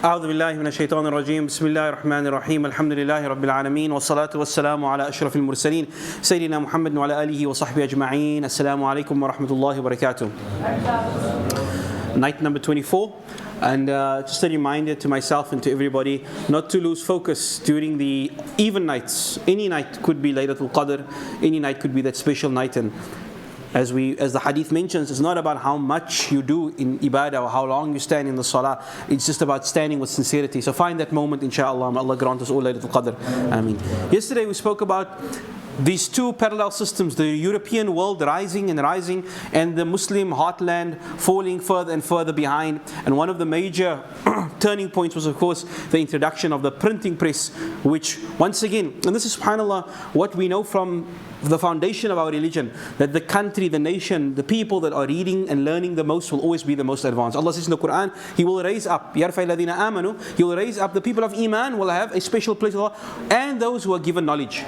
أعوذ بالله من الشيطان الرجيم بسم الله الرحمن الرحيم الحمد لله رب العالمين والصلاة والسلام على أشرف المرسلين سيدنا محمد وعلى آله وصحبه أجمعين. Assalamu alaikum wa rahmatullahi wa barakatuh. Night number 24, and just a reminder to myself and to everybody not to lose focus during the even nights. Any night could be Laylatul Qadr, any night could be that special night, and as the hadith mentions, it's not about how much you do in ibadah or how long you stand in the salah. It's just about standing with sincerity. So find that moment, inshallah. May Allah grant us all Laylatul Qadr. Ameen. Yesterday we spoke about these two parallel systems, the European world rising and rising, and the Muslim heartland falling further and further behind. And one of the major turning points was, of course, the introduction of the printing press, which once again, and this is subhanAllah, what we know from the foundation of our religion, that the country, the nation, the people that are reading and learning the most will always be the most advanced. Allah says in the Quran, He will raise up, يَرْفَعِ الَّذِينَ آمَنُوا, He will raise up the people of Iman, will have a special place, and those who are given knowledge.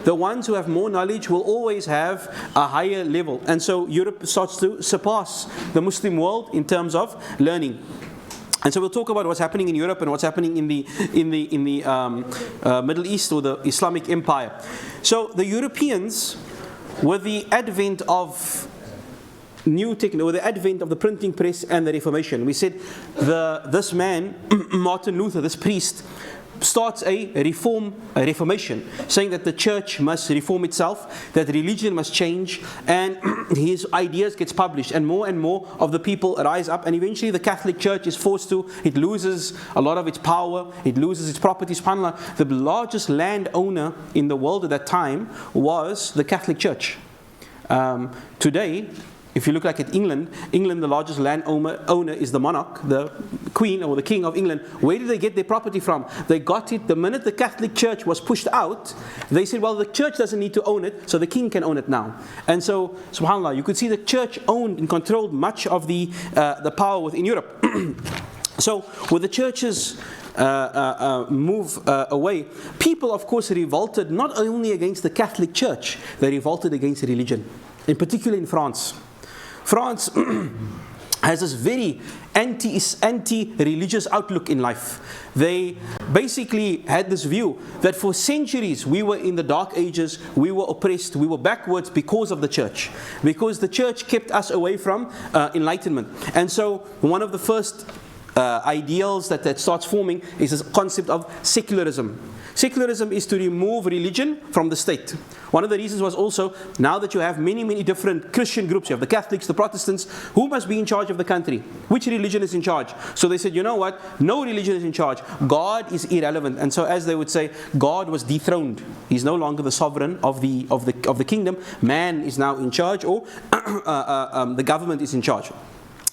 The ones who have more knowledge will always have a higher level. And so Europe starts to surpass the Muslim world in terms of learning. And so we'll talk about what's happening in Europe and what's happening in the Middle East or the Islamic Empire. So the Europeans, with the advent of new technology, with the advent of the printing press and the Reformation, we said this man, Martin Luther, this priest, starts a reformation, saying that the church must reform itself, that religion must change, and his ideas gets published, and more of the people rise up, and eventually the Catholic Church is forced to, it loses a lot of its power, it loses its property. SubhanAllah, the largest landowner in the world at that time was the Catholic Church. Today, if you look like at England, the largest landowner is the monarch, the queen or the king of England. Where did they get their property from? They got it the minute the Catholic Church was pushed out. They said, well, the church doesn't need to own it, so the king can own it now. And so, subhanAllah, you could see the church owned and controlled much of the power within Europe. So, with the churches move away, people, of course, revolted not only against the Catholic Church, they revolted against religion, in particular in France. France has this very anti-religious outlook in life. They basically had this view that for centuries we were in the dark ages, we were oppressed, we were backwards because of the church. Because the church kept us away from enlightenment. And so one of the first ideals that starts forming is this concept of secularism. Secularism is to remove religion from the state. One of the reasons was also, now that you have many different Christian groups, you have the Catholics, the Protestants, who must be in charge of the country? Which religion is in charge? So they said, you know what? No religion is in charge. God is irrelevant. And so, as they would say, God was dethroned. He's no longer the sovereign of the kingdom. Man is now in charge, or the government is in charge.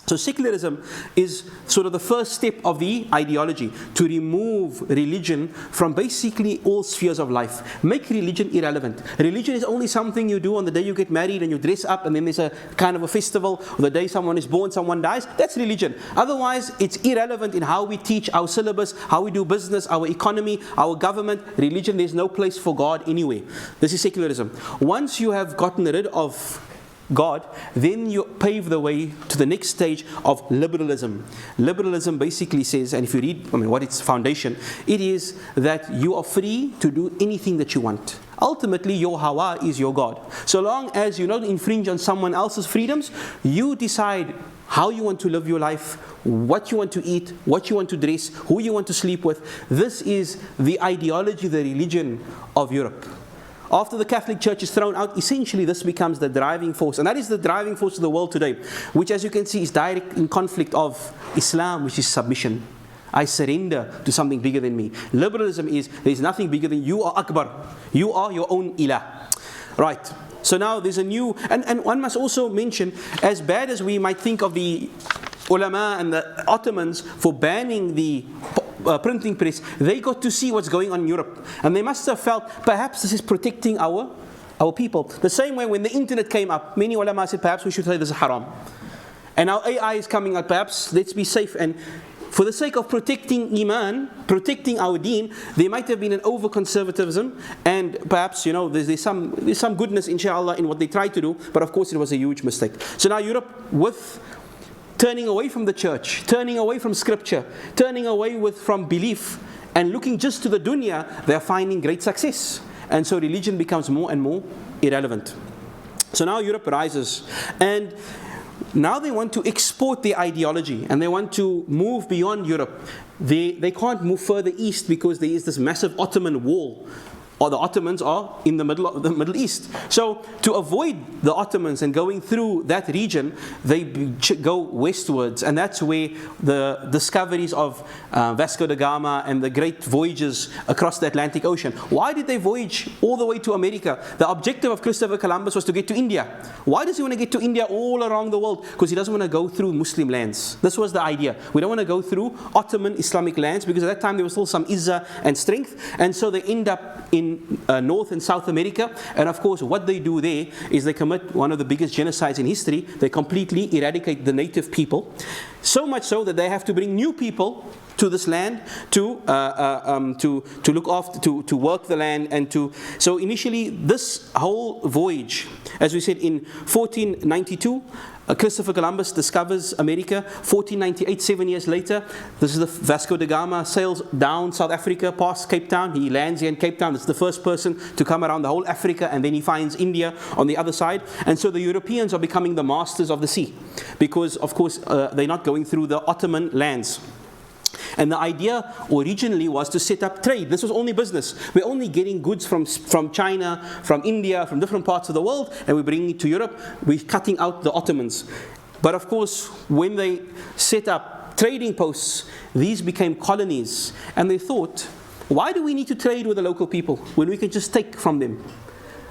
So secularism is sort of the first step of the ideology, to remove religion from basically all spheres of life. Make religion irrelevant. Religion is only something you do on the day you get married and you dress up, and then there's a kind of a festival, or the day someone is born, someone dies. That's religion. Otherwise, it's irrelevant in how we teach our syllabus, how we do business, our economy, our government. Religion, there's no place for God anyway. This is secularism. Once you have gotten rid of God, then you pave the way to the next stage of liberalism. Liberalism basically says, and if you read what its foundation, it is that you are free to do anything that you want. Ultimately, your hawa is your God. So long as you don't infringe on someone else's freedoms, you decide how you want to live your life, what you want to eat, what you want to dress, who you want to sleep with. This is the ideology, the religion of Europe. After the Catholic Church is thrown out, essentially this becomes the driving force. And that is the driving force of the world today, which, as you can see, is direct in conflict of Islam, which is submission. I surrender to something bigger than me. Liberalism is, there's nothing bigger than you. Are Akbar. You are your own ilah. Right. So now there's a new, and one must also mention, as bad as we might think of the ulama and the Ottomans for banning the printing press, they got to see what's going on in Europe, and they must have felt perhaps this is protecting our people. The same way when the internet came up, many ulama said perhaps we should say this is haram, and now AI is coming out, perhaps let's be safe, and for the sake of protecting iman, protecting our deen, there might have been an over-conservatism, and perhaps there's some goodness inshallah in what they tried to do, but of course it was a huge mistake. So now Europe, with turning away from the church, turning away from scripture, turning away from belief, and looking just to the dunya, they're finding great success. And so religion becomes more and more irrelevant. So now Europe rises, and now they want to export their ideology, and they want to move beyond Europe. They can't move further east because there is this massive Ottoman wall, or the Ottomans are in the middle of the Middle East. So to avoid the Ottomans and going through that region, they go westwards, and that's where the discoveries of Vasco da Gama and the great voyages across the Atlantic Ocean. Why did they voyage all the way to America? The objective of Christopher Columbus was to get to India. Why does he want to get to India all around the world? Because he doesn't want to go through Muslim lands. This was the idea. We don't want to go through Ottoman Islamic lands, because at that time there was still some izzah and strength, and so they end up in North and South America. And of course, what they do there is they commit one of the biggest genocides in history. They completely eradicate the native people, so much so that they have to bring new people to this land to look after, to work the land, and to. So initially, this whole voyage, as we said, in 1492. Christopher Columbus discovers America. 1498, 7 years later, this is the Vasco da Gama sails down South Africa, past Cape Town. He lands here in Cape Town. It's the first person to come around the whole Africa, and then he finds India on the other side. And so the Europeans are becoming the masters of the sea, because, of course, they're not going through the Ottoman lands. And the idea originally was to set up trade. This was only business. We're only getting goods from China, from India, from different parts of the world, and we're bringing it to Europe. We're cutting out the Ottomans. But of course, when they set up trading posts, these became colonies. And they thought, why do we need to trade with the local people when we can just take from them?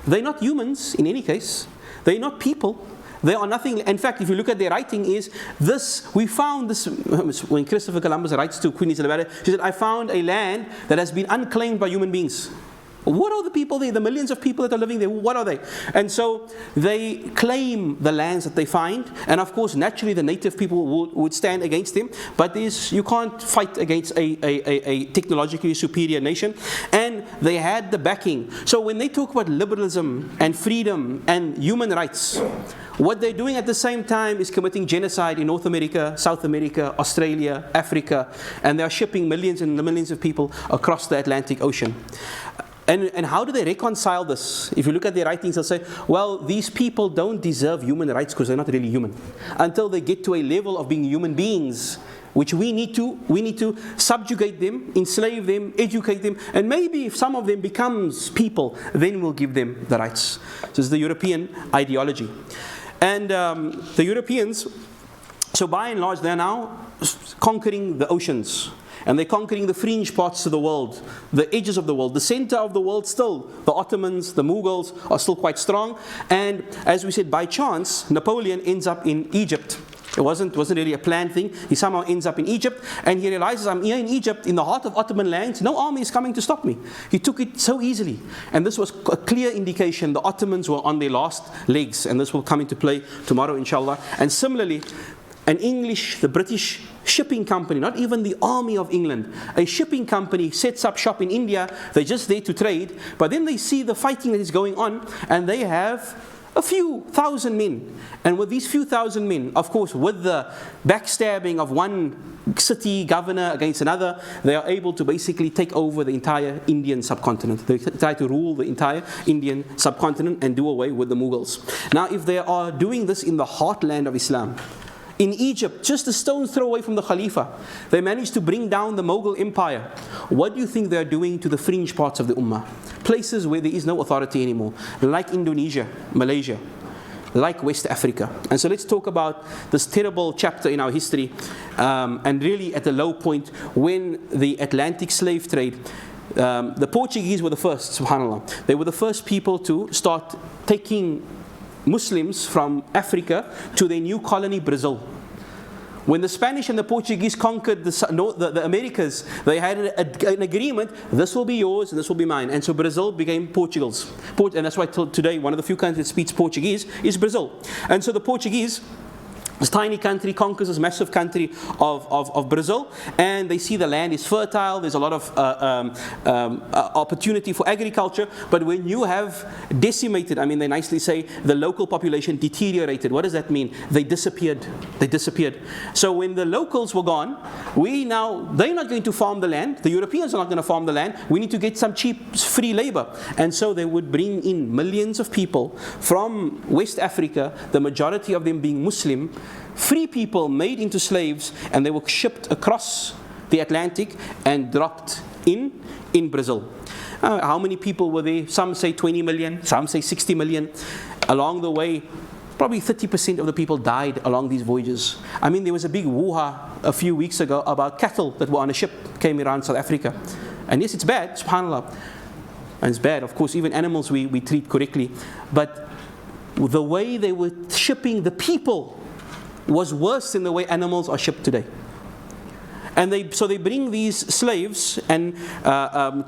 They're not humans in any case. They're not people. They are nothing. In fact, if you look at their writing, is this, we found this, when Christopher Columbus writes to Queen Isabella, she said, I found a land that has been unclaimed by human beings. What are the people there? The millions of people that are living there, what are they? And so they claim the lands that they find, and of course, naturally, the native people would stand against them, but you can't fight against a technologically superior nation, and they had the backing. So when they talk about liberalism and freedom and human rights, what they're doing at the same time is committing genocide in North America, South America, Australia, Africa, and they are shipping millions and millions of people across the Atlantic Ocean. And how do they reconcile this? If you look at their writings, they'll say, well, these people don't deserve human rights because they're not really human. Until they get to a level of being human beings, which we need to subjugate them, enslave them, educate them, and maybe if some of them becomes people, then we'll give them the rights. This is the European ideology. And the Europeans, so by and large, they're now conquering the oceans. And they're conquering the fringe parts of the world, the edges of the world. The center of the world still, the Ottomans, the Mughals are still quite strong. And as we said, by chance, Napoleon ends up in Egypt. It wasn't really a planned thing. He somehow ends up in Egypt, and he realizes, I'm here in Egypt, in the heart of Ottoman lands. No army is coming to stop me. He took it so easily. And this was a clear indication the Ottomans were on their last legs. And this will come into play tomorrow, inshallah. And similarly, the British shipping company, not even the army of England, a shipping company sets up shop in India. They're just there to trade, but then they see the fighting that is going on, and they have a few thousand men. And with these few thousand men, of course, with the backstabbing of one city governor against another, they are able to basically take over the entire Indian subcontinent. They try to rule the entire Indian subcontinent and do away with the Mughals. Now, if they are doing this in the heartland of Islam, in Egypt, just a stone's throw away from the Khalifa, they managed to bring down the Mughal Empire. What do you think they're doing to the fringe parts of the Ummah? Places where there is no authority anymore, like Indonesia, Malaysia, like West Africa. And so let's talk about this terrible chapter in our history, and really at the low point when the Atlantic slave trade, the Portuguese were the first, subhanAllah. They were the first people to start taking Muslims from Africa to their new colony, Brazil. When the Spanish and the Portuguese conquered the Americas, they had an agreement, this will be yours and this will be mine. And so Brazil became Portugal's. And that's why till today, one of the few countries that speaks Portuguese is Brazil. And so the Portuguese, This tiny country conquers this massive country of Brazil, and they see the land is fertile, there's a lot of opportunity for agriculture, but when you have decimated, I mean, they nicely say the local population deteriorated. What does that mean? They disappeared. They disappeared. So when the locals were gone, they're not going to farm the land, the Europeans are not going to farm the land, we need to get some cheap, free labor. And so they would bring in millions of people from West Africa, the majority of them being Muslim, free people made into slaves, and they were shipped across the Atlantic and dropped in Brazil. How many people were there? Some say 20 million, some say 60 million. Along the way, probably 30% of the people died along these voyages. I mean, there was a big woo-ha a few weeks ago about cattle that were on a ship, came around South Africa. And yes, it's bad, subhanAllah. And it's bad, of course, even animals we treat correctly. But the way they were shipping the people was worse than the way animals are shipped today. And so they bring these slaves and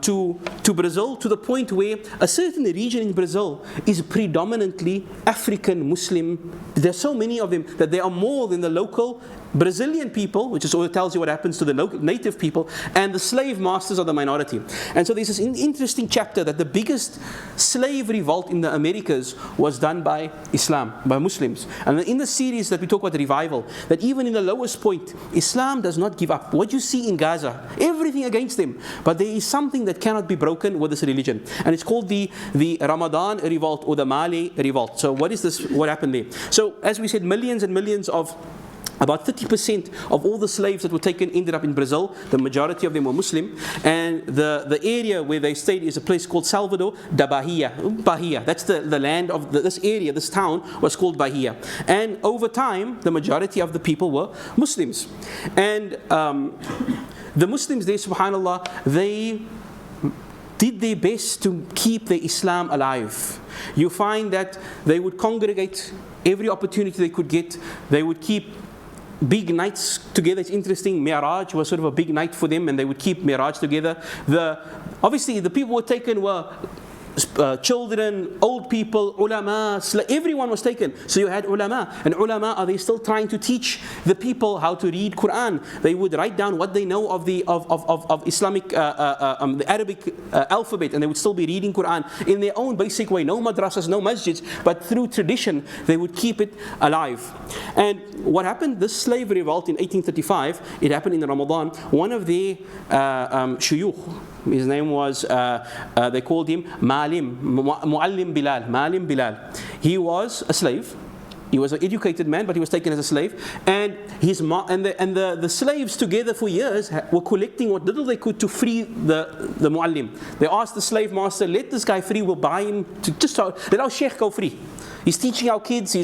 to Brazil, to the point where a certain region in Brazil is predominantly African Muslim. There are so many of them that there are more than the local Brazilian people, which is all tells you what happens to the local native people, and the slave masters are the minority. And so there's this interesting chapter that the biggest slave revolt in the Americas was done by Islam, by Muslims. And in the series that we talk about revival, that even in the lowest point, Islam does not give up. What you see in Gaza, everything against them, but there is something that cannot be broken with this religion, and it's called the Ramadan revolt or the Mali revolt. So what is this? What happened there? So as we said, millions and millions of about 30% of all the slaves that were taken ended up in Brazil. The majority of them were Muslim. And the area where they stayed is a place called Salvador da Bahia. Bahia, that's the land of this area, this town was called Bahia. And over time, the majority of the people were Muslims. And the Muslims there, subhanAllah, they did their best to keep their Islam alive. You find that they would congregate every opportunity they could get. They would keep big nights together. It's interesting, Mi'raj was sort of a big night for them, and they would keep Mi'raj together. Obviously, the people who were taken were children, old people, ulama, everyone was taken. So you had ulama, and ulama, are they still trying to teach the people how to read Quran? They would write down what they know of the Islamic, the Arabic alphabet, and they would still be reading Quran in their own basic way. No madrasas, no masjids, but through tradition, they would keep it alive. And what happened? This slave revolt in 1835, it happened in Ramadan. One of the shuyukh, his name was, they called him Muallim Bilal. He was a slave. He was an educated man, but he was taken as a slave. And the slaves together for years were collecting what little they could to free the Muallim. They asked the slave master, let this guy free, we'll buy him, let our Sheikh go free. He's teaching our kids,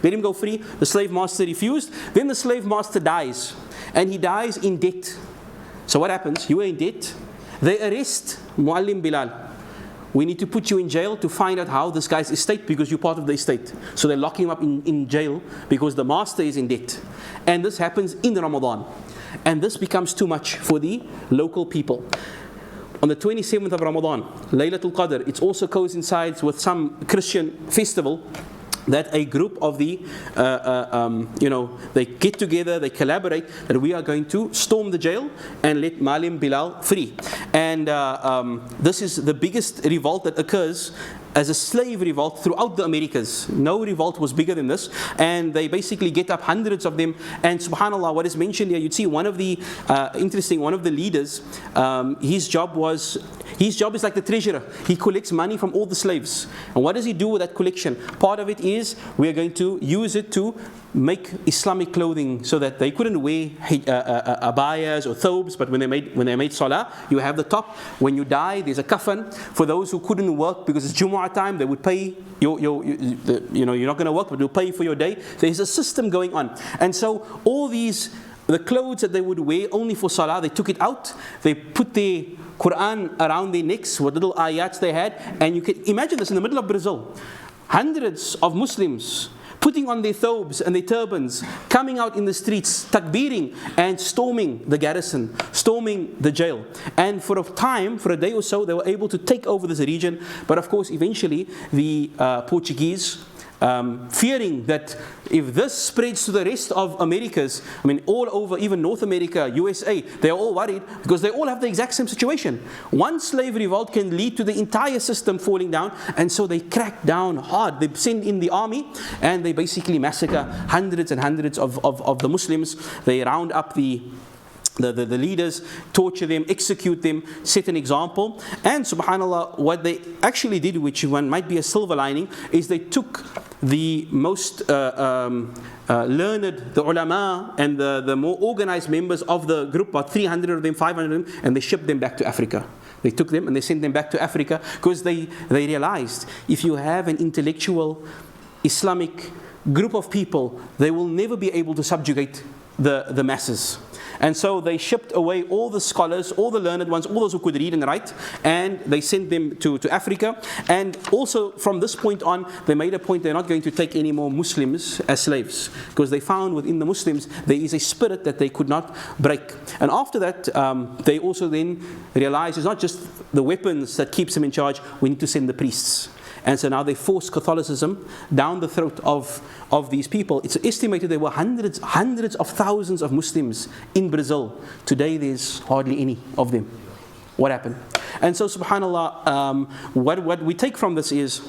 let him go free. The slave master refused. Then the slave master dies, and he dies in debt. So what happens? You are in debt. They arrest Muallim Bilal. We need to put you in jail to find out how this guy's estate, because you're part of the estate. So they lock him up in jail because the master is in debt. And this happens in Ramadan. And this becomes too much for the local people. On the 27th of Ramadan, Laylatul Qadr, it also coincides with some Christian festival, that a group of they get together, they collaborate, that we are going to storm the jail and let Muallim Bilal free. And this is the biggest revolt that occurs as a slave revolt throughout the Americas. No revolt was bigger than this. And they basically get up hundreds of them. And subhanAllah, what is mentioned here, you'd see one of the leaders, his job is like the treasurer. He collects money from all the slaves. And what does he do with that collection? Part of it is, we are going to use it to make Islamic clothing, so that they couldn't wear abayas or thobes, but when they made salah, you have the top. When you die, there's a kafan. For those who couldn't work because it's Jumu'ah time, they would pay you're not going to work, but they'll pay for your day. There's a system going on. And so all the clothes that they would wear only for salah, they took it out. They put their Quran around their necks, what little ayats they had. And you can imagine this in the middle of Brazil. Hundreds of Muslims putting on their thobes and their turbans, coming out in the streets, takbeering, and storming the garrison, storming the jail. And for a day or so, they were able to take over this region. But of course, eventually, the Portuguese fearing that if this spreads to the rest of Americas, I mean all over, even North America, USA, they're all worried because they all have the exact same situation. One slave revolt can lead to the entire system falling down, and so they crack down hard. They send in the army and they basically massacre hundreds and hundreds of the Muslims. They round up the leaders, torture them, execute them, set an example. And subhanAllah, what they actually did, which one might be a silver lining, is they took the most learned, the ulama, and the more organized members of the group, about 300 of them, 500 of them, and they shipped them back to Africa. They took them and they sent them back to Africa because they realized if you have an intellectual Islamic group of people, they will never be able to subjugate the masses. And so they shipped away all the scholars, all the learned ones, all those who could read and write, and they sent them to Africa. And also from this point on, they made a point they're not going to take any more Muslims as slaves, because they found within the Muslims there is a spirit that they could not break. And after that, they also then realized it's not just the weapons that keeps them in charge, we need to send the priests. And so now they force Catholicism down the throat of these people. It's estimated there were hundreds of thousands of Muslims in Brazil. Today there's hardly any of them. What happened? And so subhanAllah, what we take from this is,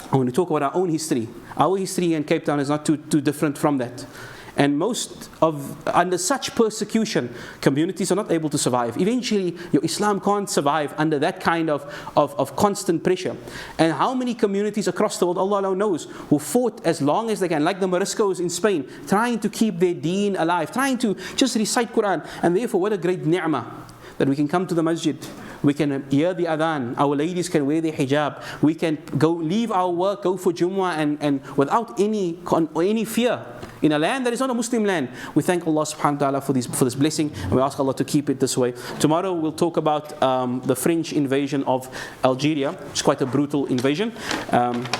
when we talk about our own history, our history in Cape Town is not too different from that. And under such persecution, communities are not able to survive. Eventually, your Islam can't survive under that kind of constant pressure. And how many communities across the world, Allah alone knows, who fought as long as they can, like the Moriscos in Spain, trying to keep their deen alive, trying to just recite Quran. And therefore, what a great ni'mah that we can come to the masjid, we can hear the adhan, our ladies can wear their hijab, we can go leave our work, go for Jumu'ah and without any fear. In a land that is not a Muslim land, we thank Allah subhanahu wa ta'ala for this blessing, and we ask Allah to keep it this way. Tomorrow we'll talk about the French invasion of Algeria. It's quite a brutal invasion,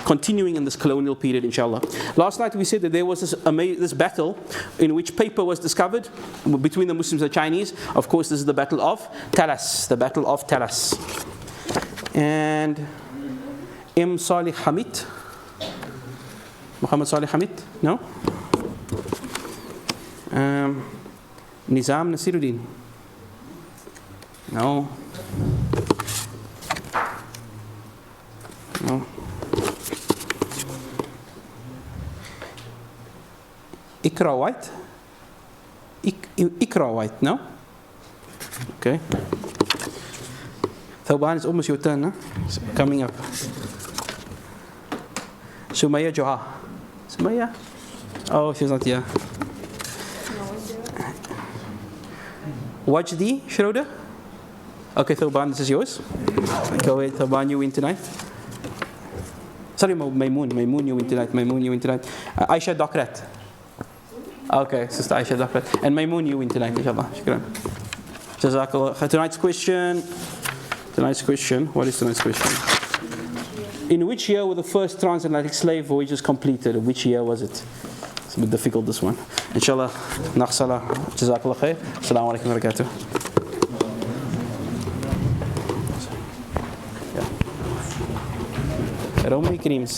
continuing in this colonial period, inshallah. Last night we said that there was this battle in which paper was discovered between the Muslims and the Chinese. Of course, this is the Battle of Talas, the Battle of Talas. And M. Salih Hamid, Muhammad Salih Hamid, no? Nizam Nasiruddin, no. Ikra White, Ikra White, no. Okay. Thawban, it's almost your turn, huh? It's coming up. Sumaya Joha. Sumaya? Oh, she's not here. Wajdi Schroeder? Okay, Thawban, this is yours. Go ahead, Thawban, you win tonight. Sorry, Maymoon, you win tonight. Maymoon, you win tonight. Aisha Dokrat. Okay, Sister Aisha Dokrat. And Maymoon, you win tonight, inshallah. Shukran. Jazakallah. Tonight's question, what is tonight's question? In which year were the first transatlantic slave voyages completed? Which year was it? It's a bit difficult, this one. Inshallah, naqsala. Jazakallah khair. Assalamu alaikum wa barakatuh. Roma Creams.